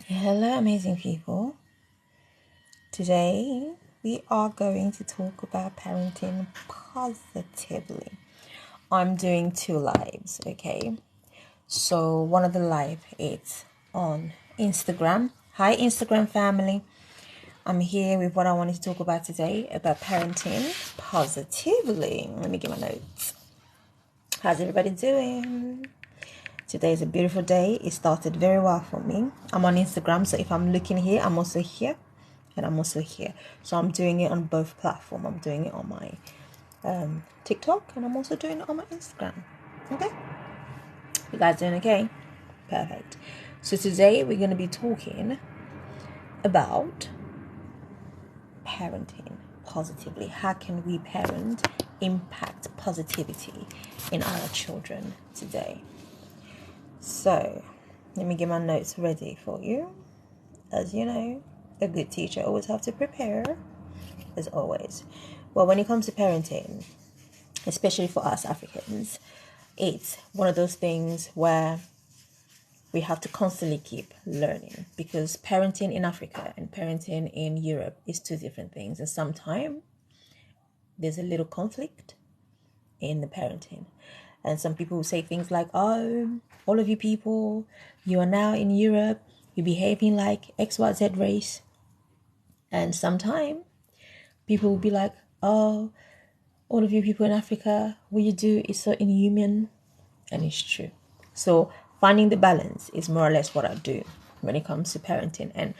Hello, amazing people. Today we are going to talk about parenting positively. I'm doing 2 lives, okay? So one of the live is on Instagram. Hi, Instagram family. I'm here with what I wanted to talk about today about parenting positively. Let me get my notes. How's everybody doing? Today is a beautiful day. It started very well for me. I'm on Instagram, so if I'm looking here, I'm also here, and I'm also here. So I'm doing it on both platforms. I'm doing it on my TikTok, and I'm also doing it on my Instagram. Okay, you guys doing okay? Perfect. So today we're going to be talking about parenting positively. How can we parent impact positivity in our children today? So let me get my notes ready for you. As you know, a good teacher always have to prepare, as always. Well, when it comes to parenting, especially for us Africans, it's one of those things where we have to constantly keep learning, because parenting in Africa and parenting in Europe is two different things. And sometimes there's a little conflict in the parenting. And some people will say things like, oh, all of you people, you are now in Europe, you're behaving like XYZ race. And sometimes people will be like, oh, all of you people in Africa, what you do is so inhuman. And it's true. So finding the balance is more or less what I do when it comes to parenting. And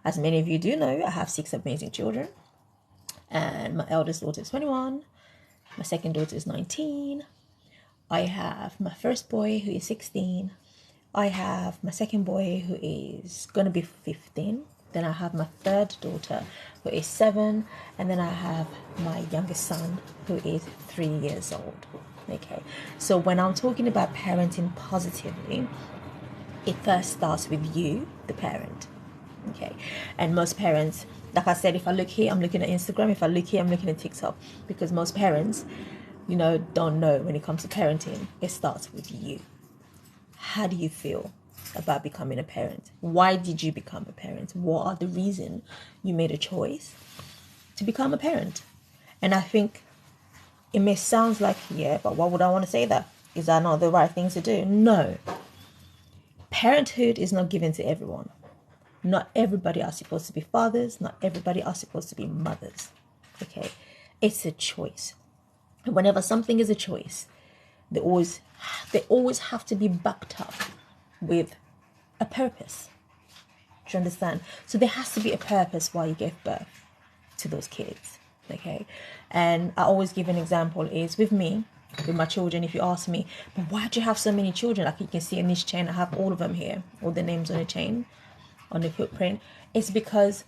as many of you do know, I have 6 amazing children. And my eldest daughter is 21. My second daughter is 19. I have my first boy who is 16. I have my second boy who is going to be 15. Then I have my third daughter who is 7. And then I have my youngest son who is 3 years old. Okay, so when I'm talking about parenting positively, it first starts with you, the parent. Okay, and most parents, like I said, if I look here, I'm looking at Instagram. If I look here, I'm looking at TikTok, because most parents, don't know when it comes to parenting. It starts with you. How do you feel about becoming a parent? Why did you become a parent? What are the reasons you made a choice to become a parent? And I think it may sound like, yeah, but why would I want to say that? Is that not the right thing to do? No. Parenthood is not given to everyone. Not everybody are supposed to be fathers. Not everybody are supposed to be mothers. Okay? It's a choice. And whenever something is a choice, they always have to be backed up with a purpose. Do you understand? So there has to be a purpose why you gave birth to those kids. Okay? And I always give an example is with me, with my children. If you ask me, but why do you have so many children? Like you can see in this chain, I have all of them here, all the names on the chain, on the footprint. It's because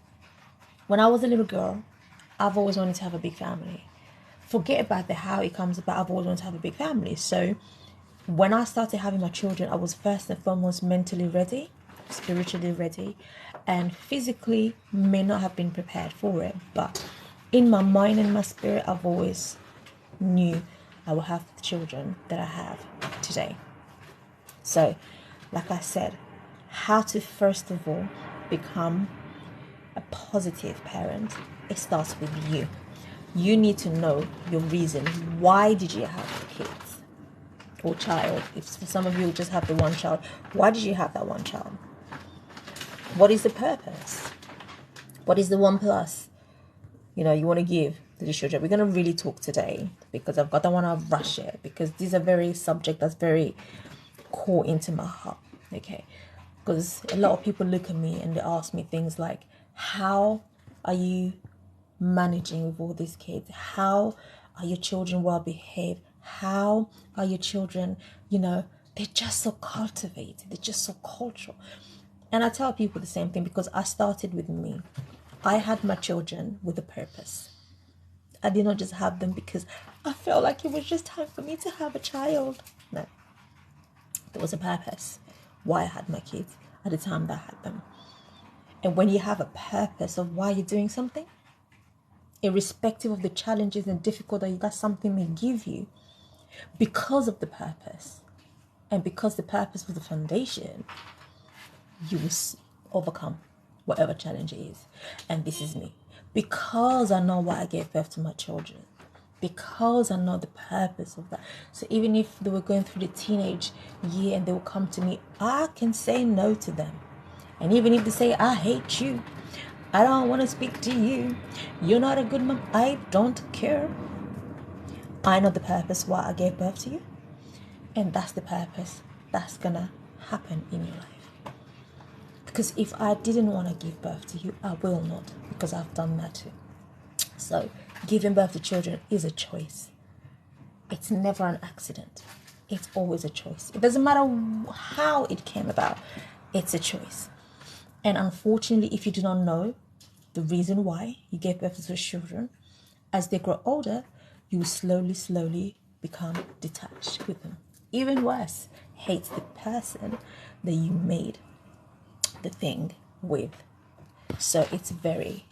when I was a little girl, I've always wanted to have a big family. Forget about the how it comes about. I've always wanted to have a big family. So when I started having my children, I was first and foremost mentally ready, spiritually ready, and physically may not have been prepared for it. But in my mind and my spirit, I've always knew I will have the children that I have today. So, like I said, how to first of all become a positive parent, it starts with you. You need to know your reason. Why did you have kids or child? If for some of you just have the one child, why did you have that one child? What is the purpose? What is the one plus you want to give to the children? We're going to really talk today, because I don't want to rush it, because these are very subject that's very core into my heart. Okay, because a lot of people look at me and they ask me things like, how are you managing with all these kids? How are your children well behaved? How are your children, they're just so cultivated, they're just so cultural. And I tell people the same thing, because I started with me. I had my children with a purpose. I did not just have them because I felt like it was just time for me to have a child. No, there was a purpose why I had my kids at the time that I had them. And when you have a purpose of why you're doing something, irrespective of the challenges and difficulty that something may give you, because of the purpose, and because the purpose was the foundation, you will overcome whatever challenge it is. And this is me. Because I know why I gave birth to my children. Because I know the purpose of that. So even if they were going through the teenage year and they will come to me, I can say no to them. And even if they say, I hate you, I don't want to speak to you, you're not a good mom, I don't care. I know the purpose why I gave birth to you. And that's the purpose that's gonna happen in your life. Because if I didn't want to give birth to you, I will not, because I've done that too. So giving birth to children is a choice. It's never an accident. It's always a choice. It doesn't matter how it came about. It's a choice. And unfortunately, if you do not know the reason why you gave birth to those children, as they grow older, you will slowly become detached with them. Even worse, hate the person that you made the thing with. So it's very,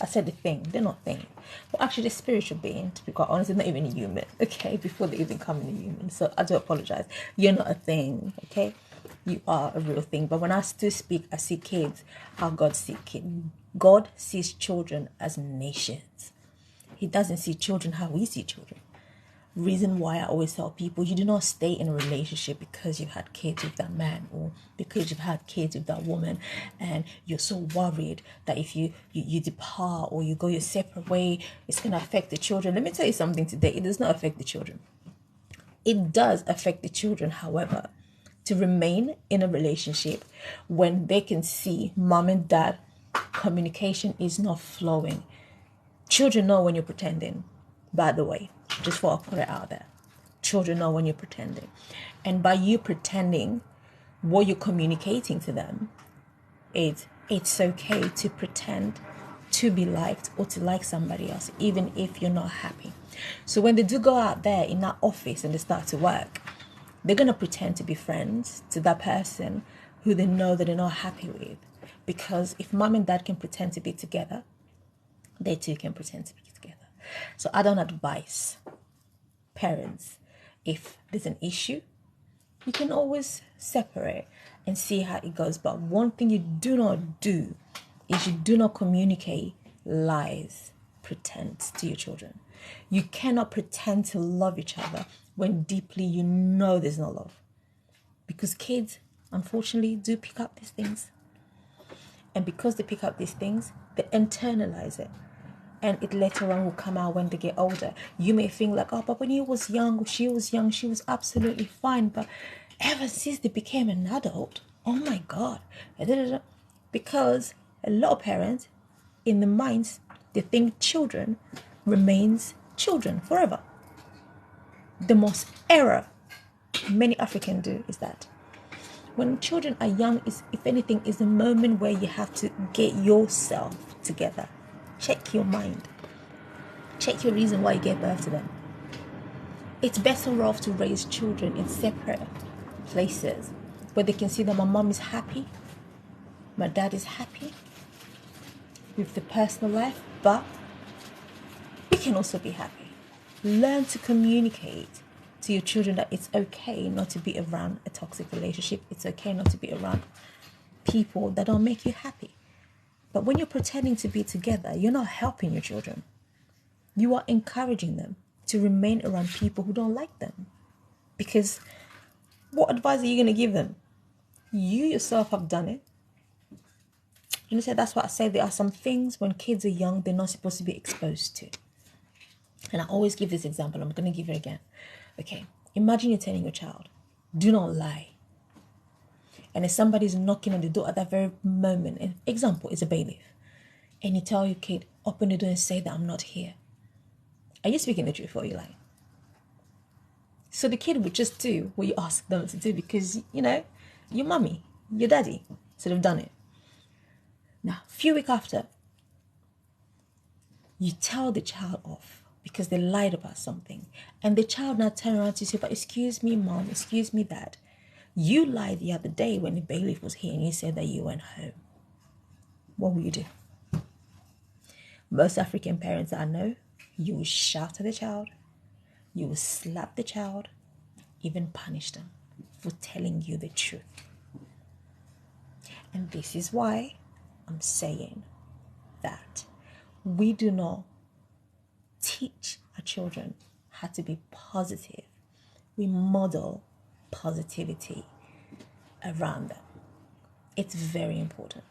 I said the thing, they're not thing. But actually the spiritual being, to be quite honest, they're not even a human, okay? Before they even come in a human. So I do apologize. You're not a thing, okay? You are a real thing. But when I still speak, I see kids, how God sees kids. God sees children as nations. He doesn't see children how we see children. Reason why I always tell people, you do not stay in a relationship because you've had kids with that man or because you've had kids with that woman and you're so worried that if you depart or you go your separate way, it's going to affect the children. Let me tell you something today. It does not affect the children. It does affect the children, however, to remain in a relationship when they can see mom and dad communication is not flowing. Children know when you're pretending, by the way, just for I put it out there. Children know when you're pretending. And by you pretending, what you're communicating to them is it's okay to pretend to be liked or to like somebody else, even if you're not happy. So when they do go out there in that office and they start to work, they're going to pretend to be friends to that person who they know that they're not happy with. Because if mom and dad can pretend to be together, they too can pretend to be together. So I don't advise parents, if there's an issue, you can always separate and see how it goes. But one thing you do not do is you do not communicate lies, pretend to your children. You cannot pretend to love each other when deeply you know there's no love. Because kids, unfortunately, do pick up these things. And because they pick up these things, they internalize it. And it later on will come out when they get older. You may think like, oh, but when he was young, she was young, she was absolutely fine. But ever since they became an adult, oh my God. Because a lot of parents, in their minds, they think children remains children forever. The most error many Africans do is that when children are young, is if anything, is a moment where you have to get yourself together. Check your mind. Check your reason why you gave birth to them. It's better off to raise children in separate places where they can see that my mom is happy, my dad is happy with the personal life, but we can also be happy. Learn to communicate to your children that it's okay not to be around a toxic relationship. It's okay not to be around people that don't make you happy. But when you're pretending to be together, you're not helping your children. You are encouraging them to remain around people who don't like them. Because what advice are you going to give them? You yourself have done it. You know, that's why I say there are some things when kids are young, they're not supposed to be exposed to. And I always give this example. I'm going to give it again. Okay, imagine you're telling your child, do not lie. And if somebody's knocking on the door at that very moment, an example is a bailiff, and you tell your kid, open the door and say that I'm not here. Are you speaking the truth or are you lying? So the kid would just do what you ask them to do because, you know, your mummy, your daddy should have done it. Now, a few weeks after, you tell the child off because they lied about something. And the child now turns around to you, but excuse me, mom, excuse me, dad. You lied the other day when the bailiff was here and you said that you went home. What will you do? Most African parents that I know, you will shout at the child, you will slap the child, even punish them for telling you the truth. And this is why I'm saying that we do not teach our children how to be positive. We model positivity around them. It's very important.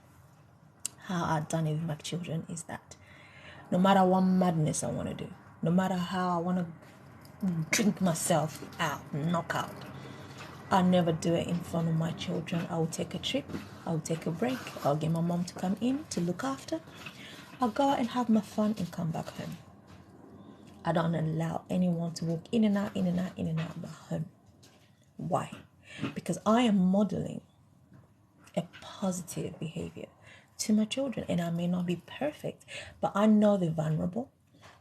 How I've done it with my children is that no matter what madness I want to do, no matter how I want to drink myself out, knock out, I'll never do it in front of my children. I will take a trip, I'll take a break, I'll get my mom to come in to look after. I'll go out and have my fun and come back home. I don't allow anyone to walk in and out of my home. Why? Because I am modeling a positive behavior to my children, and I may not be perfect, but I know they're vulnerable.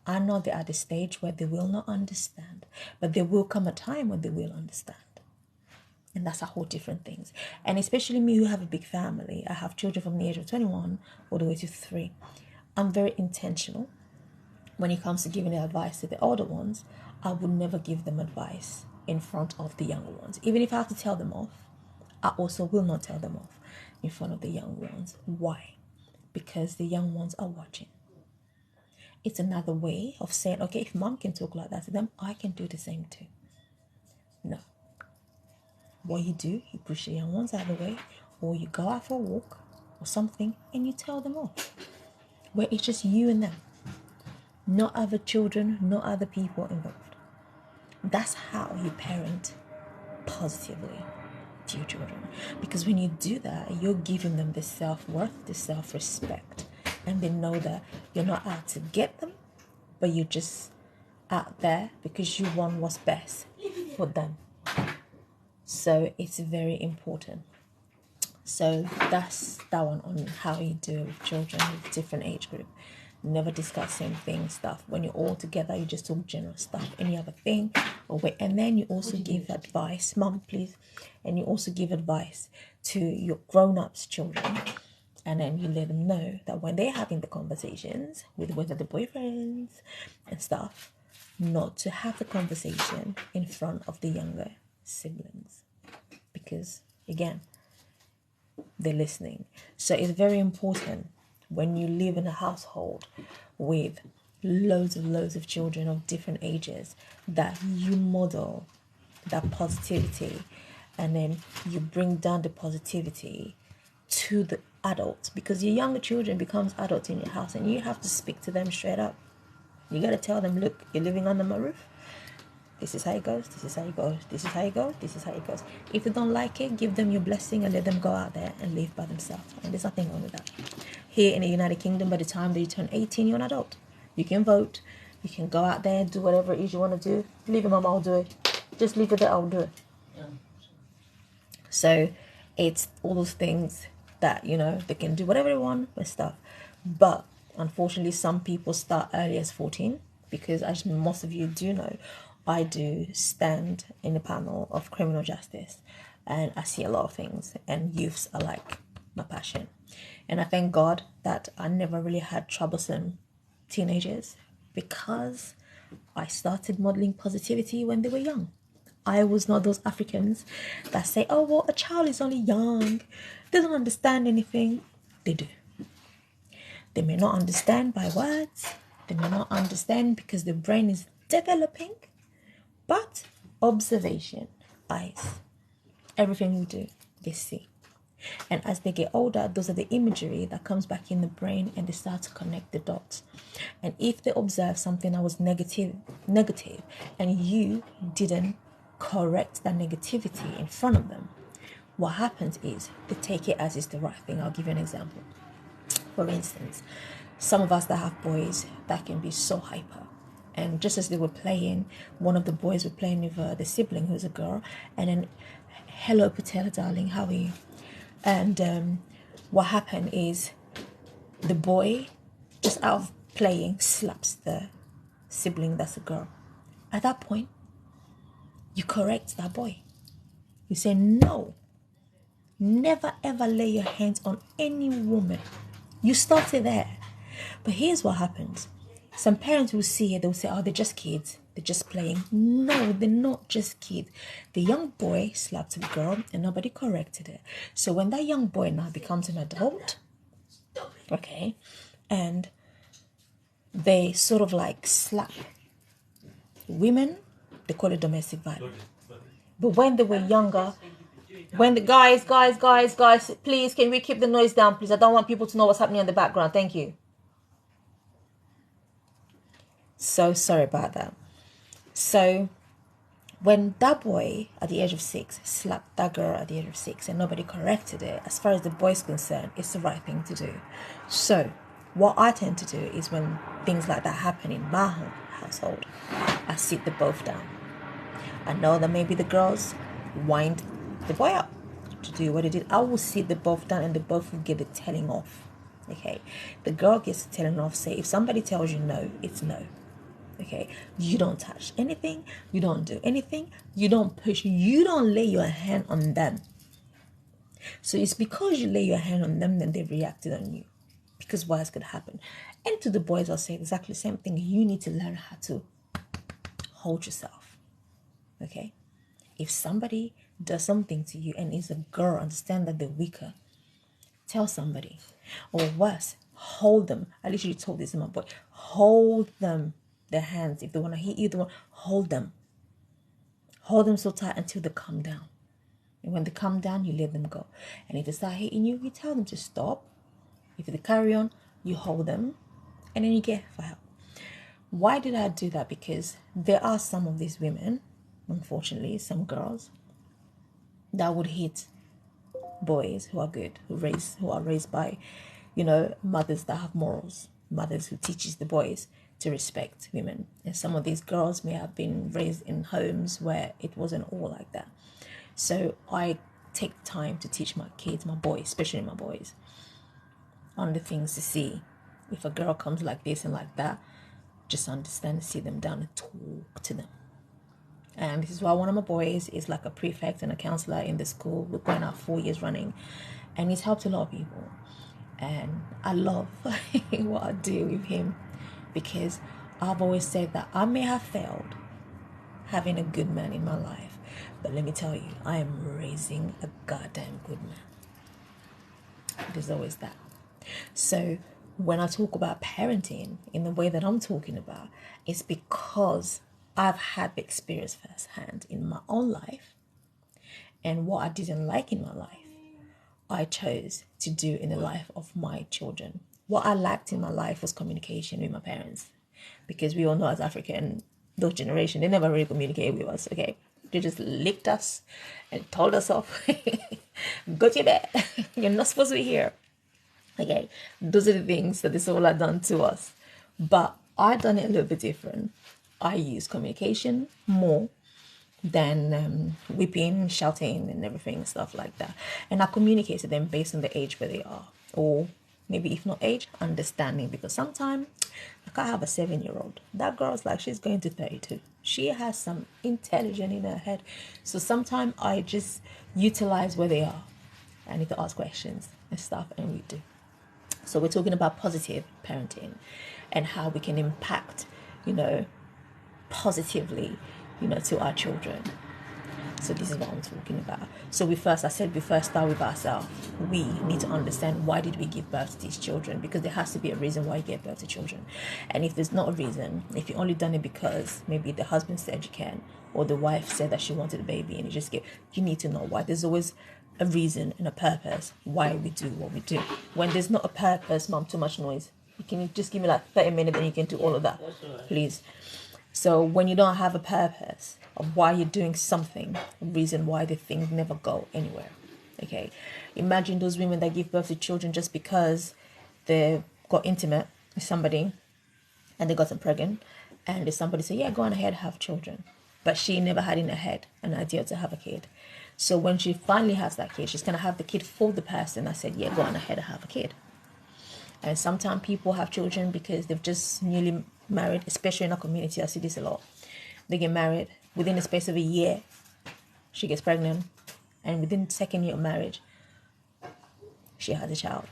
I know they're at the stage where they will not understand, but there will come a time when they will understand. And that's a whole different things. And especially me who have a big family, I have children from the age of 21 all the way to 3. I'm very intentional when it comes to giving advice to the older ones. I would never give them advice in front of the younger ones. Even if I have to tell them off, I also will not tell them off in front of the young ones. Why? Because the young ones are watching. It's another way of saying, okay, if mom can talk like that to them, I can do the same too. No. What you do, you push the young ones out of the way, or you go out for a walk or something and you tell them off. Where it's just you and them. No other children, no other people involved. That's how you parent positively to your children. Because when you do that, you're giving them the self-worth, the self-respect. And they know that you're not out to get them, but you're just out there because you want what's best for them. So it's very important. So that's that one on how you do it with children with different age group. Never discuss same thing stuff. When you're all together, you just talk general stuff. Any other thing, or wait, and then you also give advice, mom, please, and you also give advice to your grown-ups children, and then you let them know that when they're having the conversations with whether the boyfriends and stuff, not to have the conversation in front of the younger siblings, because again, they're listening. So it's very important when you live in a household with loads of children of different ages that you model that positivity, and then you bring down the positivity to the adults, because your younger children becomes adults in your house and you have to speak to them straight up. You got to tell them, look, you're living under my roof. This is how it goes, this is how it goes, this is how it goes, this is how it goes. If they don't like it, give them your blessing and let them go out there and live by themselves. And there's nothing wrong with that. Here in the United Kingdom, by the time that you turn 18, you're an adult. You can vote, you can go out there and do whatever it is you want to do. Leave it, mama, I'll do it. Just leave it there, I'll do it. Yeah. So it's all those things that, you know, they can do whatever they want and stuff. But unfortunately, some people start early as 14, because as most of you do know, I do stand in the panel of criminal justice, and I see a lot of things, and youths are like my passion. And I thank God that I never really had troublesome teenagers, because I started modeling positivity when they were young. I was not those Africans that say, oh, well, a child is only young, they don't understand anything. They do. They may not understand by words, they may not understand because their brain is developing, but observation, eyes, everything we do, they see. And as they get older, those are the imagery that comes back in the brain, and they start to connect the dots. And if they observe something that was negative, and you didn't correct that negativity in front of them, what happens is they take it as is the right thing. I'll give you an example. For instance, some of us that have boys that can be so hyper. And just as they were playing, one of the boys were playing with the sibling who's a girl, and then, hello, Patella, darling, how are you? And what happened is the boy, just out of playing, slaps the sibling that's a girl. At that point, you correct that boy. You say, no, never ever lay your hands on any woman. You start it there. But here's what happens. Some parents will see it, they'll say, oh, they're just kids. they're just playing. No, they're not just kids. The young boy slapped the girl and nobody corrected it. So when that young boy now becomes an adult, okay, and they sort of like slap women, they call it domestic violence. But when they were younger, when the guys, please, can we keep the noise down, please? I don't want people to know what's happening in the background. Thank you. So sorry about that. So when that boy at the age of 6 slapped that girl at the age of 6 and nobody corrected it, as far as the boy's concerned, it's the right thing to do. So what I tend to do is when things like that happen in my household, I sit the both down. I know that maybe the girls wind the boy up to do what he did. I will sit the both down and the both will get the telling off. Okay, the girl gets the telling off. Say if somebody tells you no, it's no. Okay, you don't touch anything, you don't do anything, you don't push, you don't lay your hand on them. So it's because you lay your hand on them that they reacted on you, because what could happen. And to the boys, I'll say exactly the same thing. You need to learn how to hold yourself. Okay, if somebody does something to you and is a girl, understand that they're weaker, tell somebody. Or worse, hold them. I literally told this to my boy, hold them, their hands. If they want to hit you, hold them so tight until they calm down. And when they calm down, you let them go. And if they start hitting you, you tell them to stop. If they carry on, you hold them and then you get for help. Why did I do that? Because there are some of these women, unfortunately, some girls that would hit boys who are good, who are raised by, mothers that have morals, mothers who teaches the boys to respect women. And some of these girls may have been raised in homes where it wasn't all like that. So I take time to teach my kids, my boys, especially my boys, on the things to see. If a girl comes like this and like that, just understand, sit them down and talk to them. And this is why one of my boys is like a prefect and a counselor in the school. We're going out 4 years running, and he's helped a lot of people. And I love what I do with him, because I've always said that I may have failed having a good man in my life, but let me tell you, I am raising a goddamn good man. There's always that. So when I talk about parenting in the way that I'm talking about, it's because I've had the experience firsthand in my own life, and what I didn't like in my life, I chose to do in the life of my children. What I lacked in my life was communication with my parents, because we all know as African, those generation, they never really communicated with us, okay? They just licked us and told us off. Go to bed. You're not supposed to be here. Okay, those are the things that this all had done to us. But I done it a little bit different. I use communication more than whipping, shouting, and everything, stuff like that. And I communicate to them based on the age where they are, or maybe if not age, understanding. Because sometimes, like I have a 7-year-old. That girl's like, she's going to 32. She has some intelligence in her head. So sometimes I just utilize where they are. I need to ask questions and stuff, and we do. So we're talking about positive parenting and how we can impact, positively, to our children. So this is what I'm talking about. So we first start with ourselves. We need to understand, why did we give birth to these children? Because there has to be a reason why you give birth to children. And if there's not a reason, if you only done it because maybe the husband said you can, or the wife said that she wanted a baby and you need to know why. There's always a reason and a purpose why we do what we do. When there's not a purpose, Mom, too much noise. You can just give me like 30 minutes and you can do all of that, please. So when you don't have a purpose of why you're doing something, a reason why the thing never go anywhere. Okay, imagine those women that give birth to children just because they got intimate with somebody and they got them pregnant, and if somebody say, yeah, go on ahead, have children, but she never had in her head an idea to have a kid. So when she finally has that kid, she's gonna have the kid for the person that said, yeah, go on ahead and have a kid. And sometimes people have children because they've just newly married, especially in our community. I see this a lot. They get married, within the space of a year, she gets pregnant, and within the second year of marriage, she has a child.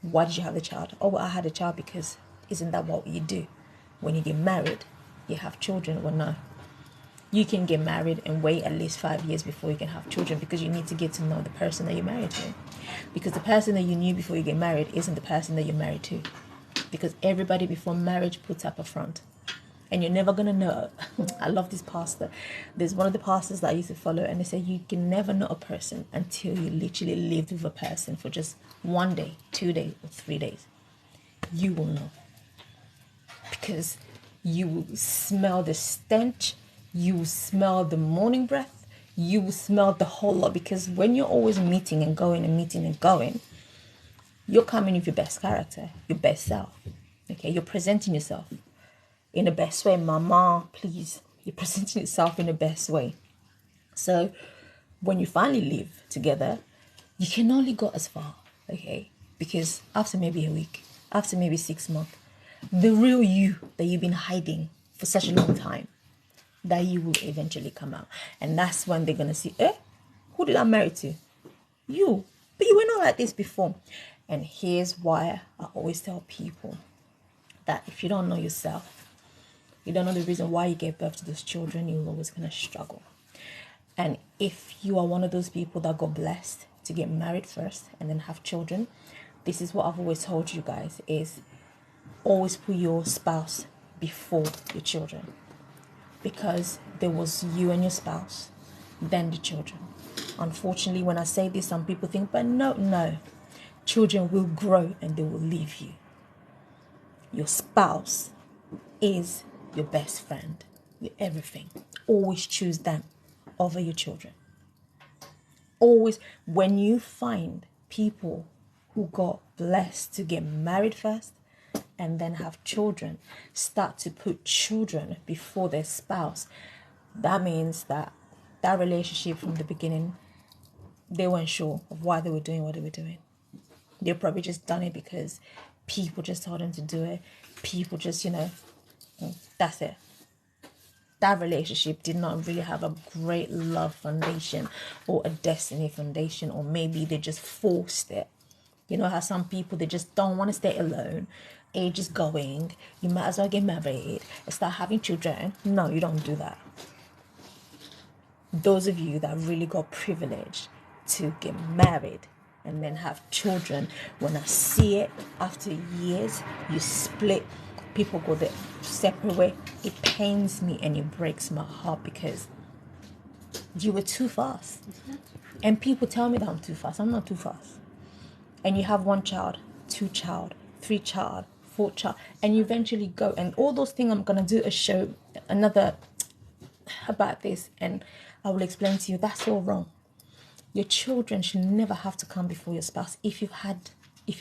Why did you have the child? Oh, well, I had a child because isn't that what you do? When you get married, you have children. Well, no. You can get married and wait at least 5 years before you can have children, because you need to get to know the person that you're married to. Because the person that you knew before you get married isn't the person that you're married to. Because everybody before marriage puts up a front. And you're never going to know. I love this pastor. There's one of the pastors that I used to follow, and they say you can never know a person until you literally lived with a person for just 1 day, 2 days, or 3 days. You will know. Because you will smell the stench. You will smell the morning breath. You will smell the whole lot. Because when you're always meeting and going and meeting and going, you're coming with your best character, your best self. Okay, you're presenting yourself in the best way. Mama, please. You're presenting yourself in the best way. So when you finally live together, you can only go as far, okay? Because after maybe a week, after maybe 6 months, the real you that you've been hiding for such a long time, that you will eventually come out. And that's when they're going to see, who did I marry to? You. But you were not like this before. And here's why I always tell people that if you don't know yourself, you don't know the reason why you gave birth to those children, you're always going to struggle. And if you are one of those people that got blessed to get married first and then have children, this is what I've always told you guys, is always put your spouse before your children. Because there was you and your spouse, then the children. Unfortunately, when I say this, some people think, but no. Children will grow and they will leave you. Your spouse is your best friend, your everything. Always choose them over your children. Always, when you find people who got blessed to get married first and then have children, start to put children before their spouse, that means that relationship from the beginning, they weren't sure of why they were doing what they were doing. They probably just done it because people just told them to do it. People just, that's it. That relationship did not really have a great love foundation or a destiny foundation, or maybe they just forced it. You know how some people, they just don't want to stay alone. Age is going. You might as well get married and start having children. No, you don't do that. Those of you that really got privileged to get married and then have children, when I see it after years, you split, people go the separate way, it pains me and it breaks my heart, because you were too fast. And people tell me that I'm too fast. I'm not too fast. And you have 1 child, 2 child, 3 child, 4 child, and you eventually go. And all those things, I'm going to do a show, another about this, and I will explain to you that's all wrong. Your children should never have to come before your spouse if you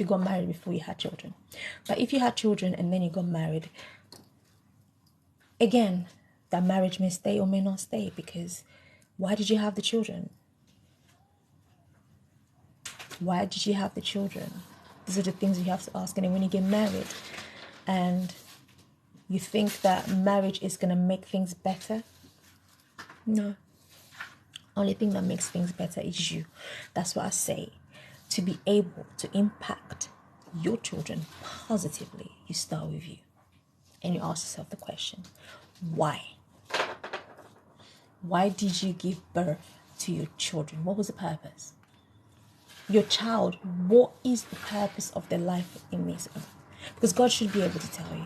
got married before you had children. But if you had children and then you got married, again, that marriage may stay or may not stay, because why did you have the children? Why did you have the children? These are the things you have to ask. And then when you get married and you think that marriage is going to make things better, no. Only thing that makes things better is you. That's what I say. To be able to impact your children positively, you start with you. And you ask yourself the question, why? Why did you give birth to your children? What was the purpose? Your child, what is the purpose of their life in this earth? Because God should be able to tell you.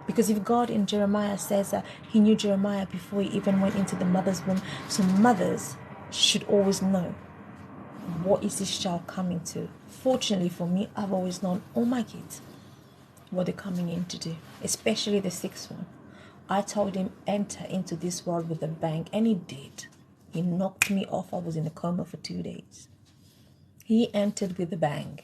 Because if God in Jeremiah says that he knew Jeremiah before he even went into the mother's womb, so mothers should always know, what is this child coming to? Fortunately for me, I've always known all my kids what they're coming in to do, especially the 6th one. I told him, enter into this world with a bang, and he did. He knocked me off. I was in a coma for 2 days. He entered with a bang.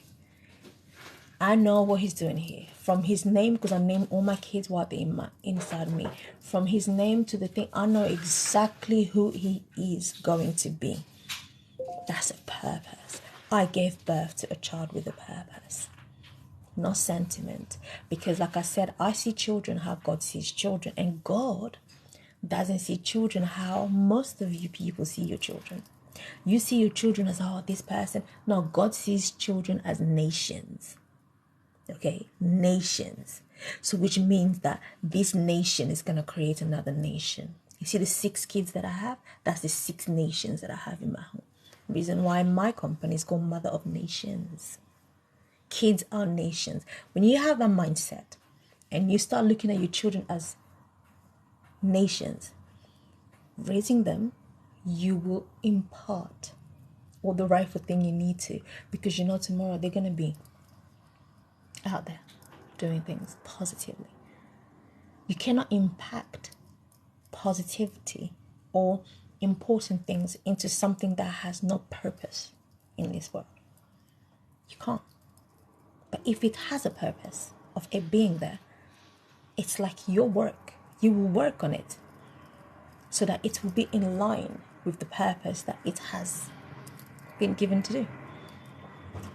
I know what he's doing here. From his name, because I named all my kids while they're inside me. From his name to the thing, I know exactly who he is going to be. That's a purpose. I gave birth to a child with a purpose. Not sentiment. Because like I said, I see children how God sees children. And God doesn't see children how most of you people see your children. You see your children as, oh, this person. No, God sees children as nations. Okay, nations. So which means that this nation is going to create another nation. You see the 6 kids that I have? That's the 6 nations that I have in my home. Reason why my company is called Mother of Nations. Kids are nations. When you have that mindset and you start looking at your children as nations, raising them, you will impart all the rightful thing you need to, because you know tomorrow they're going to be out there doing things positively. You cannot impact positivity or important things into something that has no purpose in this world. You can't. But if it has a purpose of it being there, it's like your work. You will work on it so that it will be in line with the purpose that it has been given to do.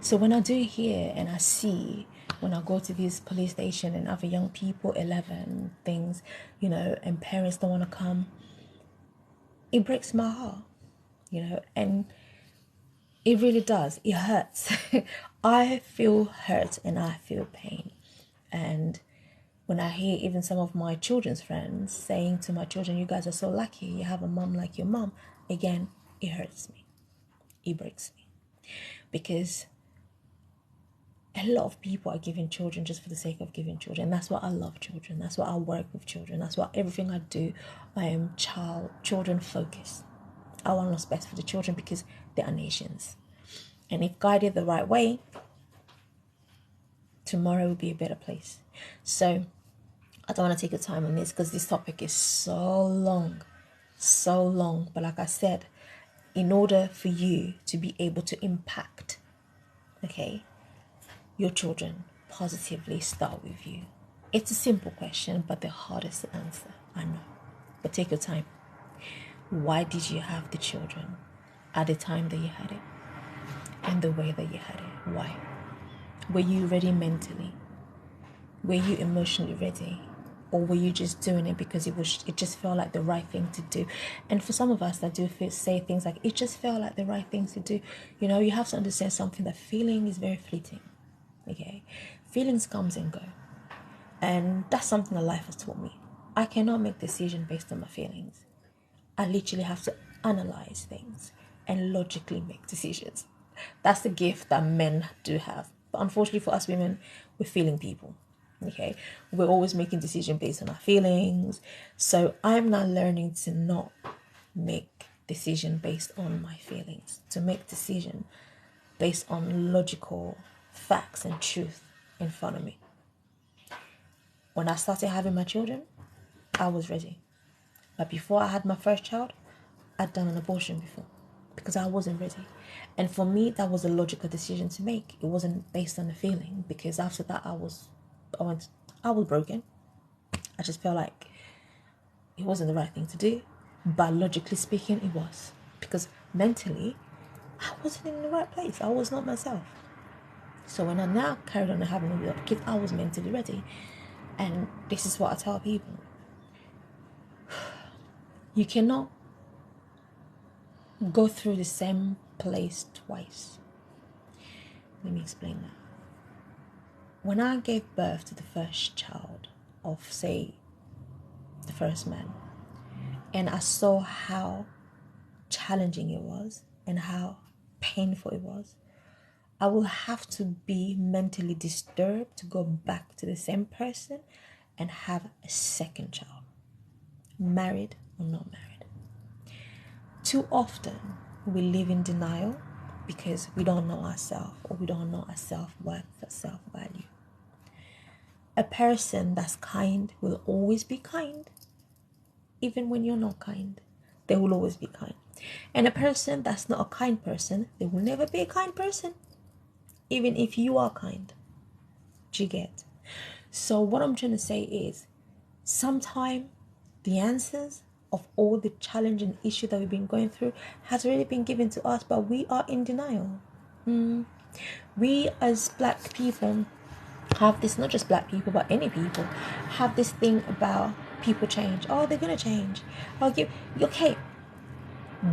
So when I do hear and I see, when I go to this police station and other young people, 11 things, and parents don't want to come, it breaks my heart, and it really does. It hurts. I feel hurt and I feel pain. And when I hear even some of my children's friends saying to my children, you guys are so lucky, you have a mom like your mom, again, it hurts me. It breaks me. Because a lot of people are giving children just for the sake of giving children. And that's why I love children. That's why I work with children. That's why everything I do, I am children focused. I want what's best for the children because they are nations. And if guided the right way, tomorrow will be a better place. So I don't want to take the time on this because this topic is so long. But like I said, in order for you to be able to impact, your children positively, start with you. It's a simple question, but the hardest to answer, I know. But take your time. Why did you have the children at the time that you had it? And the way that you had it? Why? Were you ready mentally? Were you emotionally ready? Or were you just doing it because it just felt like the right thing to do? And for some of us that do say things like, it just felt like the right thing to do, you have to understand something, that feeling is very fleeting. Feelings comes and go. And that's something that life has taught me. I cannot make decisions based on my feelings. I literally have to analyze things and logically make decisions. That's the gift that men do have. But unfortunately for us women, we're feeling people. We're always making decisions based on our feelings. So I'm now learning to not make decision based on my feelings, to make decision based on logical facts and truth in front of me. When I started having my children, I was ready. But before I had my first child, I'd done an abortion before because I wasn't ready. And for me, that was a logical decision to make. It wasn't based on a feeling, because after that I was broken. I just felt like it wasn't the right thing to do. But logically speaking, it was. Because mentally, I wasn't in the right place. I was not myself. So when I now carried on having a kid, I was mentally ready. And this is what I tell people. You cannot go through the same place twice. Let me explain that. When I gave birth to the first child of, say, the first man, and I saw how challenging it was and how painful it was, I will have to be mentally disturbed to go back to the same person and have a second child, married or not married. Too often we live in denial because we don't know ourselves, or we don't know our self-worth or self-value. A person that's kind will always be kind. Even when you're not kind, they will always be kind. And a person that's not a kind person, they will never be a kind person, even if you are kind. Do you get? So what I'm trying to say is, sometimes the answers of all the challenging issues that we've been going through has already been given to us, but we are in denial. We as black people have this, not just black people, but any people, have this thing about people change. Oh, they're going to change. Okay,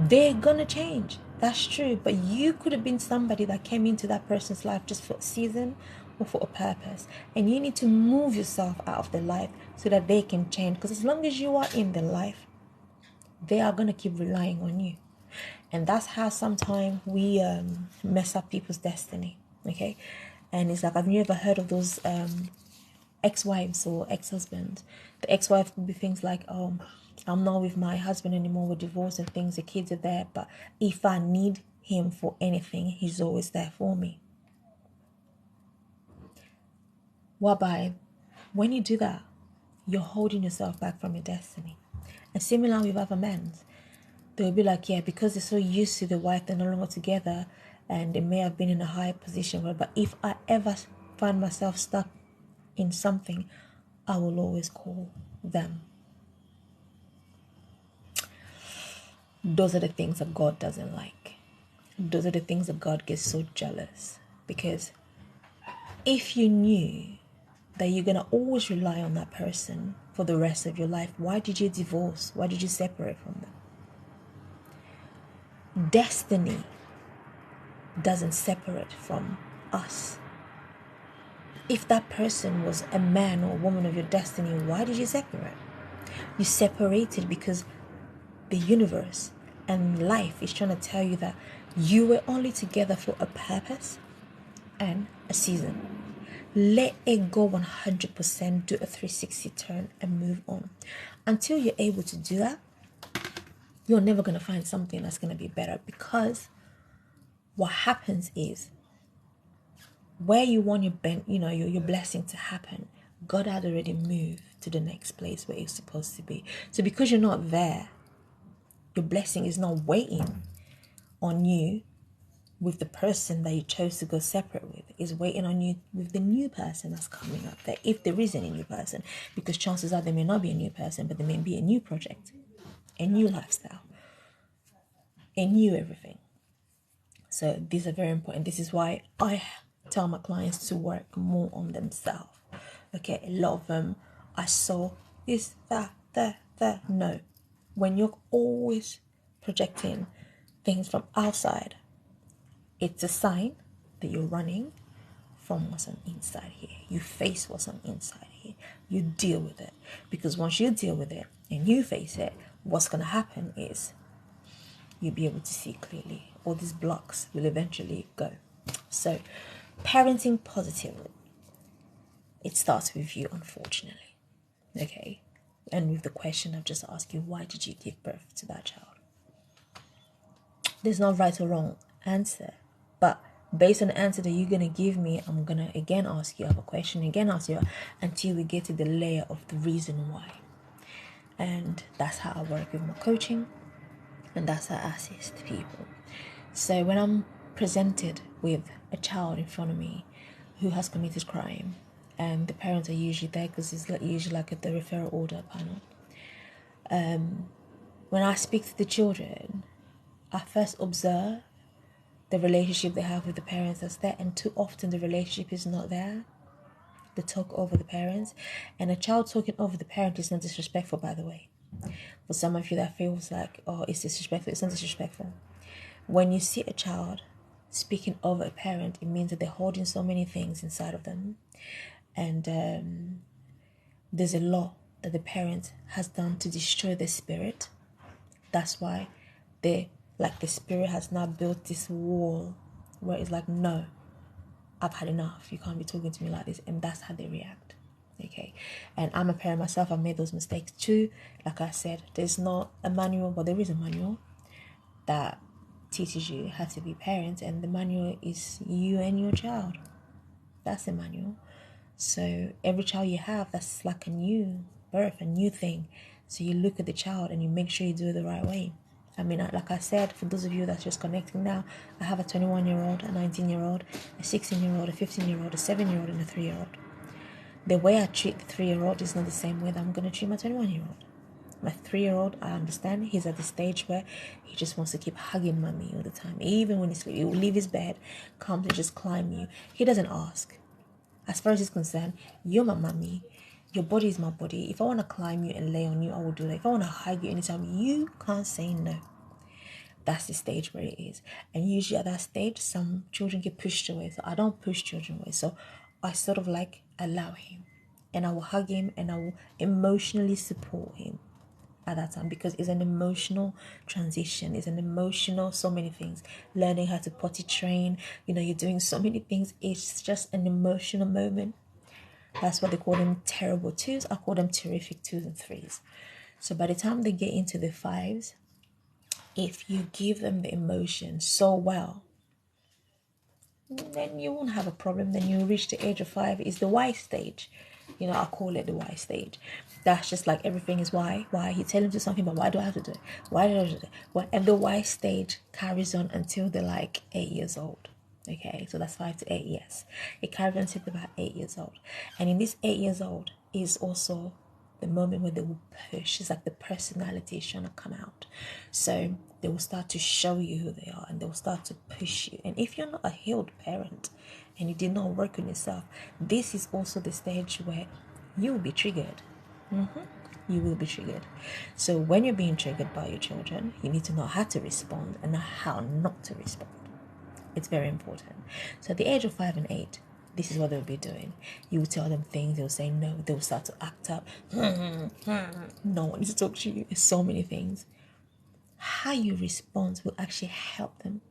they're going to change. That's true. But you could have been somebody that came into that person's life just for a season or for a purpose, and you need to move yourself out of their life so that they can change. Because as long as you are in their life, they are going to keep relying on you. And that's how sometimes we mess up people's destiny. Okay. And it's like, have you ever heard of those ex-wives or ex-husbands? The ex-wife could be things like, oh, I'm not with my husband anymore, we're divorced and things, the kids are there, but if I need him for anything, he's always there for me. Whereby, when you do that, you're holding yourself back from your destiny. And similar with other men, they'll be like, yeah, because they're so used to the wife, they're no longer together, and they may have been in a high position. But if I ever find myself stuck in something, I will always call them. Those are the things that God doesn't like. Those are the things that God gets so jealous. Because if you knew that you're going to always rely on that person for the rest of your life, why did you divorce? Why did you separate from them? Destiny doesn't separate from us. If that person was a man or a woman of your destiny, why did you separate? You separated because the universe and life is trying to tell you that you were only together for a purpose and a season. Let it go 100%, do a 360 turn and move on. Until you're able to do that, you're never going to find something that's going to be better, because what happens is, where you want your blessing to happen, God had already moved to the next place where it's supposed to be. So because you're not there, your blessing is not waiting on you with the person that you chose to go separate with. Is waiting on you with the new person that's coming up there, if there is any new person, because chances are there may not be a new person, but there may be a new project, a new lifestyle, a new everything. So these are very important. This is why I tell my clients to work more on themselves. Okay, a lot of them, I saw this, that. No. When you're always projecting things from outside, it's a sign that you're running from what's on inside here. You face what's on inside here. You deal with it. Because once you deal with it and you face it, what's going to happen is you'll be able to see clearly. All these blocks will eventually go. So, parenting positively, it starts with you, unfortunately. Okay? And with the question I've just asked you, why did you give birth to that child? There's no right or wrong answer. But based on the answer that you're going to give me, I'm going to again ask you a question, again ask you, until we get to the layer of the reason why. And that's how I work with my coaching. And that's how I assist people. So when I'm presented with a child in front of me who has committed crime, and the parents are usually there because it's usually like at the referral order panel, when I speak to the children, I first observe the relationship they have with the parents that's there, and too often the relationship is not there. They talk over the parents, and a child talking over the parent is not disrespectful, by the way. For some of you that feels like, oh, it's disrespectful, it's not disrespectful. When you see a child speaking over a parent, it means that they're holding so many things inside of them. And there's a lot that the parent has done to destroy their spirit. That's why the spirit has now built this wall where it's like, no, I've had enough. You can't be talking to me like this. And that's how they react. Okay. And I'm a parent myself. I've made those mistakes too. Like I said, there's not a manual, but there is a manual that teaches you how to be parents, and the manual is you and your child. That's the manual. So every child you have, that's like a new birth, a new thing. So you look at the child and you make sure you do it the right way. I mean, like I said, for those of you that's just connecting now, I have a 21-year-old, a 19-year-old, a 16-year-old, a 15-year-old, a 7-year-old, and a 3-year-old. The way I treat the 3-year-old is not the same way that I'm going to treat my 21-year-old. My 3-year-old, I understand, he's at the stage where he just wants to keep hugging mommy all the time. Even when he's sleeping, he will leave his bed, come to just climb you. He doesn't ask. As far as he's concerned, you're my mommy. Your body is my body. If I want to climb you and lay on you, I will do that. If I want to hug you anytime, you can't say no. That's the stage where it is. And usually at that stage, some children get pushed away. So I don't push children away. So I sort of like allow him, and I will hug him and I will emotionally support him at that time, because it's an emotional transition, it's an emotional so many things, learning how to potty train, you're doing so many things. It's just an emotional moment. That's what they call them, terrible twos. I call them terrific twos and threes. So by the time they get into the fives, if you give them the emotion so well, then you won't have a problem. Then you reach the age of 5 is the why stage. I call it the why stage. That's just like everything is why. You tell them to something, but why do I have to do it? Why do I have to do it? And the why stage carries on until they're like 8 years old. Okay, so that's 5 to 8 years. It carries on until about 8 years old. And in this 8 years old is also the moment where they will push. It's like the personality is trying to come out. So they will start to show you who they are, and they will start to push you. And if you're not a healed parent and you did not work on yourself, this is also the stage where you will be triggered. You will be triggered. So when you're being triggered by your children, you need to know how to respond and know how not to respond. It's very important. So at the age of 5 and 8, this is what they'll be doing. You will tell them things, they'll say no, they'll start to act up. No one needs to talk to you. There's so many things. How you respond will actually help them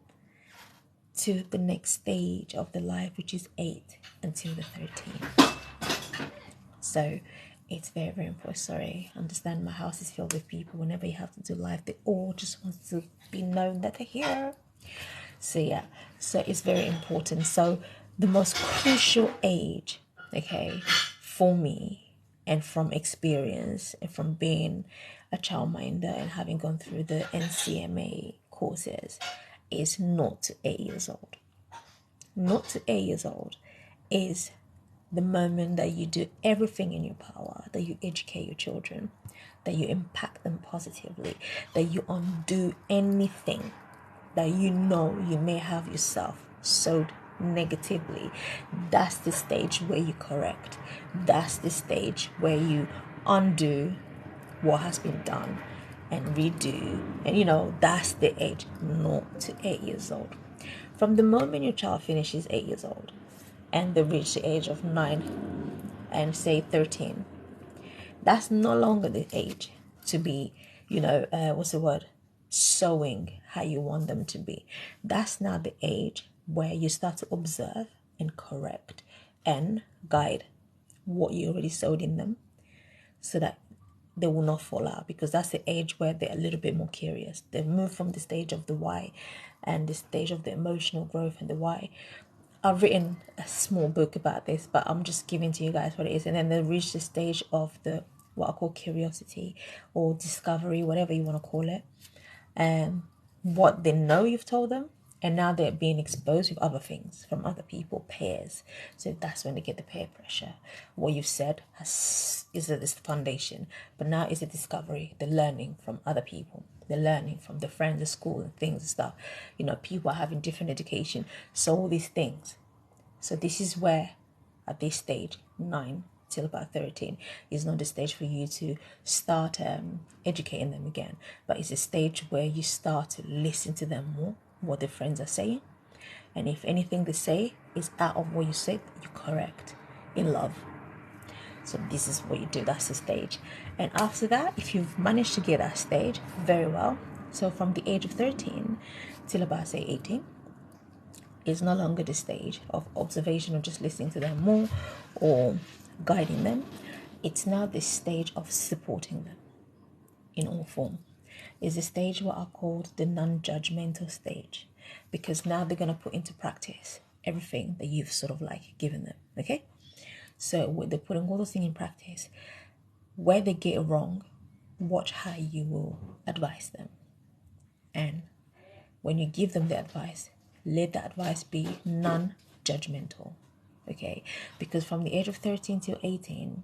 to the next stage of the life, which is 8 until the 13. So it's very, very important. Sorry, understand my house is filled with people. Whenever you have to do life, they all just want to be known that they're here. So yeah, so it's very important. So the most crucial age, okay, for me, and from experience and from being a childminder and having gone through the NCMA courses, is not to 8 years old. Not to 8 years old is the moment that you do everything in your power, that you educate your children, that you impact them positively, that you undo anything that you may have yourself sowed negatively. That's the stage where you correct. That's the stage where you undo what has been done and redo. And that's the age, not to 8 years old. From the moment your child finishes 8 years old and they reach the age of 9 and say 13, that's no longer the age to be, sowing how you want them to be. That's now the age where you start to observe and correct and guide what you already sowed in them, so that they will not fall out, because that's the age where they're a little bit more curious. They've moved from the stage of the why and the stage of the emotional growth and the why. I've written a small book about this, but I'm just giving to you guys what it is. And then they reach the stage of the what I call curiosity or discovery, whatever you want to call it. And what they know you've told them, and now they're being exposed with other things from other people, peers. So that's when they get the peer pressure. What you've said is this foundation, but now is the discovery, the learning from other people, the learning from the friends at school and things and stuff. People are having different education, so all these things. So this is where, at this stage, 9 till about 13, is not the stage for you to start educating them again, but it's a stage where you start to listen to them more, what their friends are saying, and if anything they say is out of what you said, you correct in love. So this is what you do. That's the stage. And after that, if you've managed to get that stage, very well. So from the age of 13 till about, say, 18, is no longer the stage of observation or just listening to them more or guiding them. It's now the stage of supporting them in all form. It's the stage what I called the non-judgmental stage, because now they're going to put into practice everything that you've sort of like given them. Okay, so when they're putting all those things in practice, where they get it wrong, watch how you will advise them. And when you give them the advice, let the advice be non-judgmental. Okay, because from the age of 13 till 18,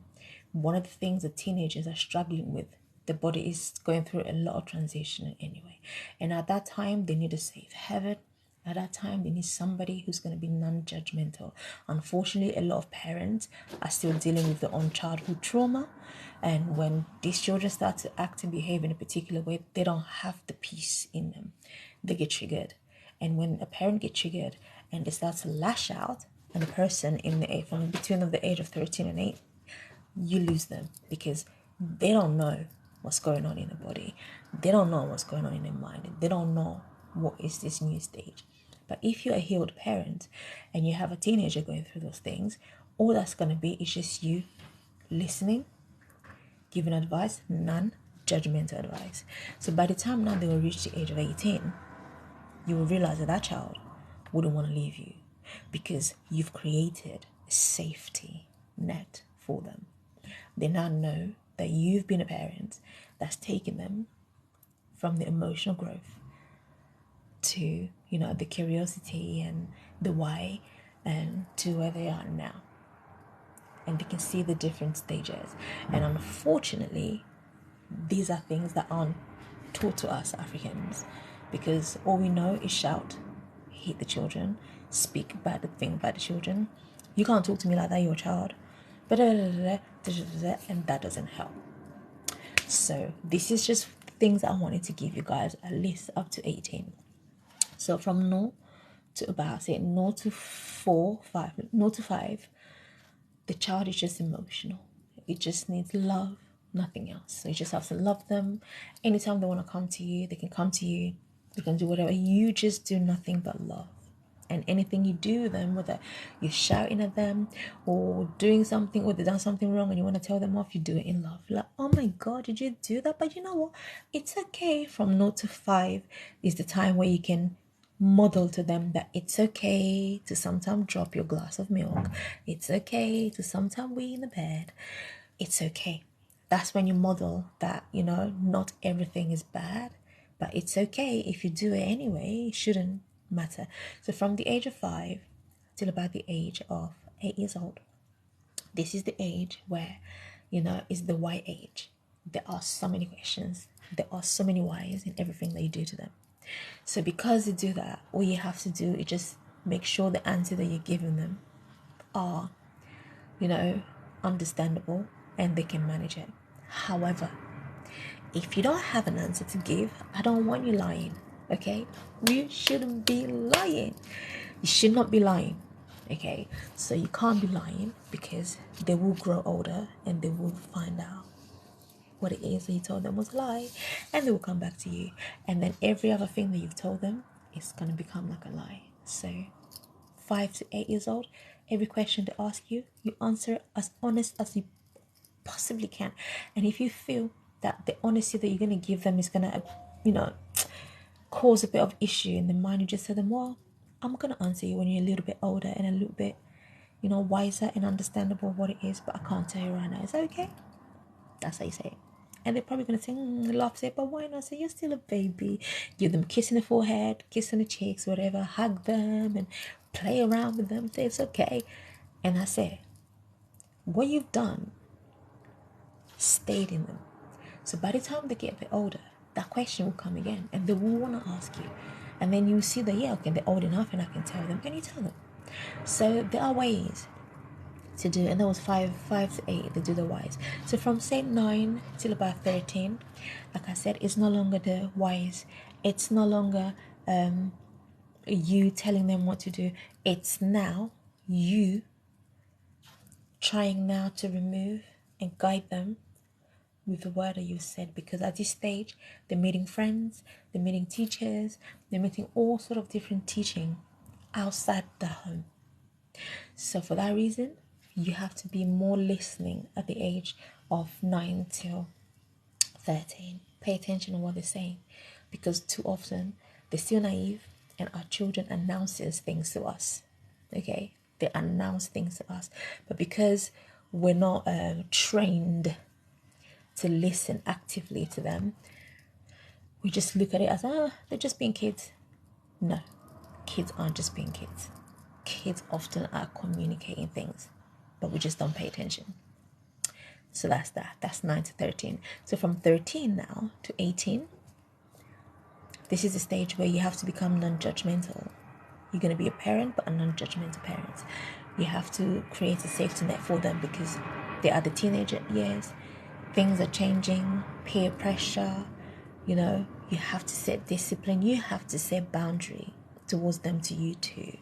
one of the things that teenagers are struggling with, the body is going through a lot of transition anyway, and at that time they need a safe haven. At that time they need somebody who's going to be non-judgmental. Unfortunately, a lot of parents are still dealing with their own childhood trauma, and when these children start to act and behave in a particular way, they don't have the peace in them. They get triggered, and when a parent gets triggered and they start to lash out, and the person in the age from between of the age of 13 and 8, you lose them because they don't know what's going on in the body. They don't know what's going on in their mind. They don't know what is this new stage. But if you're a healed parent and you have a teenager going through those things, all that's going to be is just you listening, giving advice, non-judgmental advice. So by the time now they will reach the age of 18, you will realize that that child wouldn't want to leave you because you've created a safety net for them. They now know that you've been a parent that's taken them from the emotional growth to, the curiosity and the why, and to where they are now. And they can see the different stages. And unfortunately, these are things that aren't taught to us Africans, because all we know is shout, hit the children, speak bad thing about the children. You can't talk to me like that, you're a child. And that doesn't help. So this is just things I wanted to give you guys, at least up to 18. So from 0 to about, say, 0 to 4, 5, 0 to 5, the child is just emotional. It just needs love, nothing else. So you just have to love them. Anytime they want to come to you, they can come to you. They can do whatever. You just do nothing but love. And anything you do with them, whether you're shouting at them or doing something, or they've done something wrong and you want to tell them off, you do it in love. Like, oh my God, did you do that? But you know what? It's okay. From 0 to 5 is the time where you can model to them that it's okay to sometimes drop your glass of milk. It's okay to sometimes wee in the bed. It's okay. That's when you model that, not everything is bad, but it's okay if you do it anyway. It shouldn't matter. So from the age of 5 till about the age of 8 years old, this is the age where, is the why age. There are so many questions. There are so many whys in everything that you do to them. So because you do that, all you have to do is just make sure the answer that you're giving them are, understandable and they can manage it. However, if you don't have an answer to give, I don't want you lying, okay? You shouldn't be lying. You should not be lying, okay? So you can't be lying because they will grow older and they will find out what it is that you told them was a lie, and they will come back to you, and then every other thing that you've told them is going to become like a lie. So 5 to 8 years old, every question they ask you, you answer as honest as you possibly can. And if you feel that the honesty that you're going to give them is going to cause a bit of issue in the mind, you just tell them, well, I'm going to answer you when you're a little bit older and a little bit wiser and understandable what it is, but I can't tell you right now. Is that okay? That's how you say it. And they're probably going to say, laugh, say, but why not? Say, you're still a baby. Give them a kiss in the forehead, kiss on the cheeks, whatever. Hug them and play around with them. Say it's okay. And that's it. What you've done stayed in them. So by the time they get a bit older, that question will come again. And they will want to ask you. And then you see that, okay, they're old enough and I can tell them. And you tell them. So there are ways to do, and that was 5 to 8 they do the whys. So from say 9 till about 13, like I said, it's no longer the whys. It's no longer you telling them what to do. It's now you trying now to remove and guide them with the word that you said, because at this stage they're meeting friends, they're meeting teachers, they're meeting all sort of different teaching outside the home. So for that reason, you have to be more listening at the age of 9 till 13. Pay attention to what they're saying, because too often they're still naive and our children announces things to us. Okay, they announce things to us, but because we're not trained to listen actively to them, we just look at it as, they're just being kids. No, kids aren't just being kids. Kids often are communicating things, but we just don't pay attention. So that's that. That's 9 to 13. So from 13 now to 18, this is the stage where you have to become non-judgmental. You're going to be a parent, but a non-judgmental parent. You have to create a safety net for them because they are the teenager years. Things are changing, peer pressure, you have to set discipline. You have to set boundary towards them to you too.